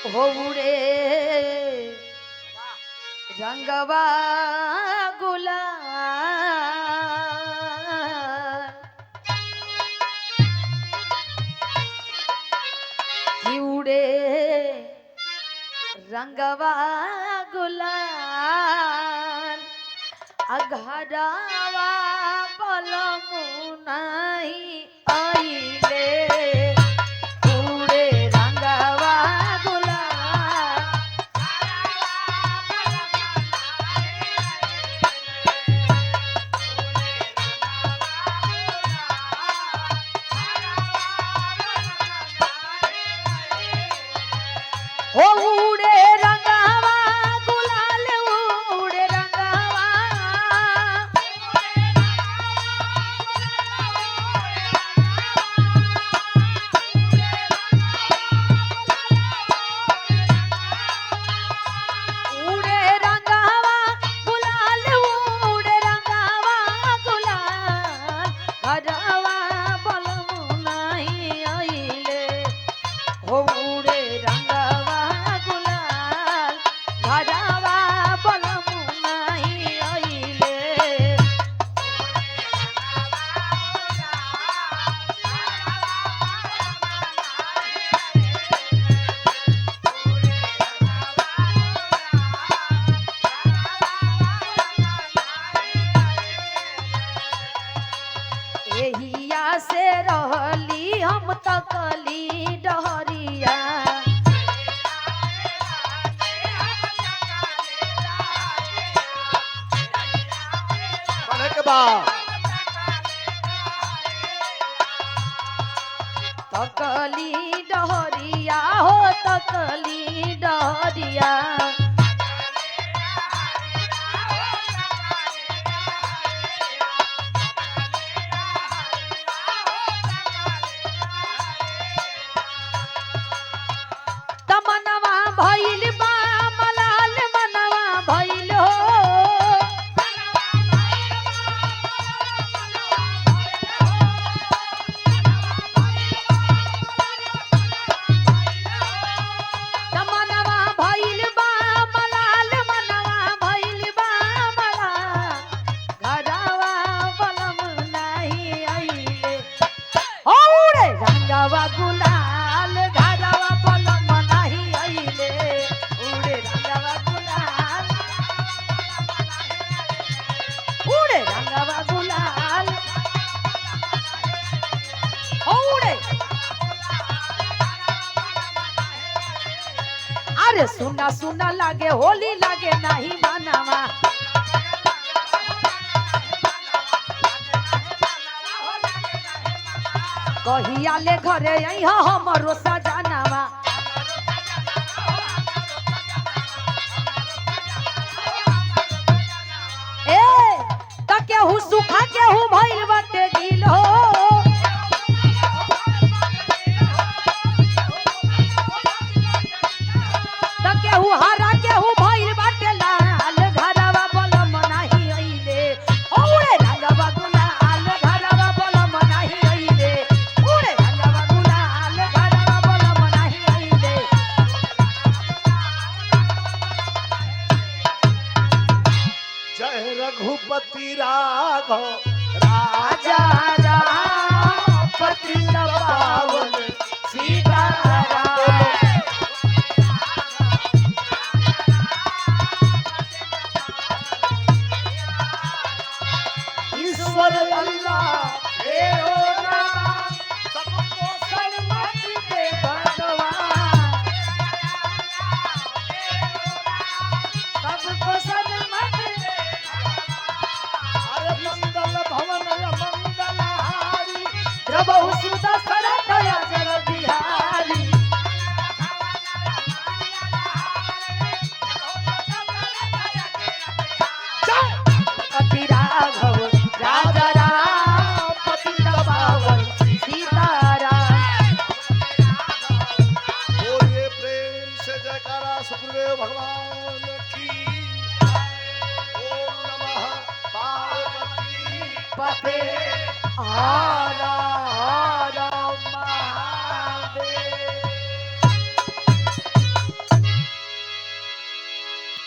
होऊरे रंगवा गुलाल उड़े रंगवा गुलाल अघरावा पलमुनाई आइले उड़े रंगावा गुलाल उड़े रंगावा उड़े रंगावा गुलाल उड़े रंगावा गुलाल हरवा बलमुनाई आइले हो उड़े रंगावा हरवा बलमुनाई आइले एहिया से रहली हम तकली डहरिया तकली डहरिया हो तकली डहरिया तमनवा भइल बा मलाल मनवा भइल हो तमनवा भइल बा मलाल मनवा भइल बा मलाल घरवा बलमुनाई आइले औरे रंगवा गुलाल घरवा बलमुनाई आइले उड़े रंगवा गुलाल उड़े रंगवा गुलाल औरे अरे सुना सुना लागे होली लागे नहीं मानवा कहिया ले घरे यहाँ हमरो सजनावा ए त केहू सुखा केहू भइल बाटे गिल हो त केहू हरा केहू भइल बाटे लाल घरवा बलमुनाई आइले ओरे रंगवा गुलाल घरवा बलमुनाई आइले ओरे रंगवा गुलाल घरवा बलमुनाई आइले जय रघुपति राघव राजा राम पतित पावन सीताराम ईश्वर अल्लाह देव नाम सबको सन्मति दे भगवान सबको सन्मति दे अरे मंगल भवन मंगलहारी प्रभु सुदर्शन दया जग बिहारी कपि राघव राजा राम पतित पावन सीताराम बोलिए प्रेम से जयकारा सुखदेव भगवान की ओम नमः पार्वती पते आरा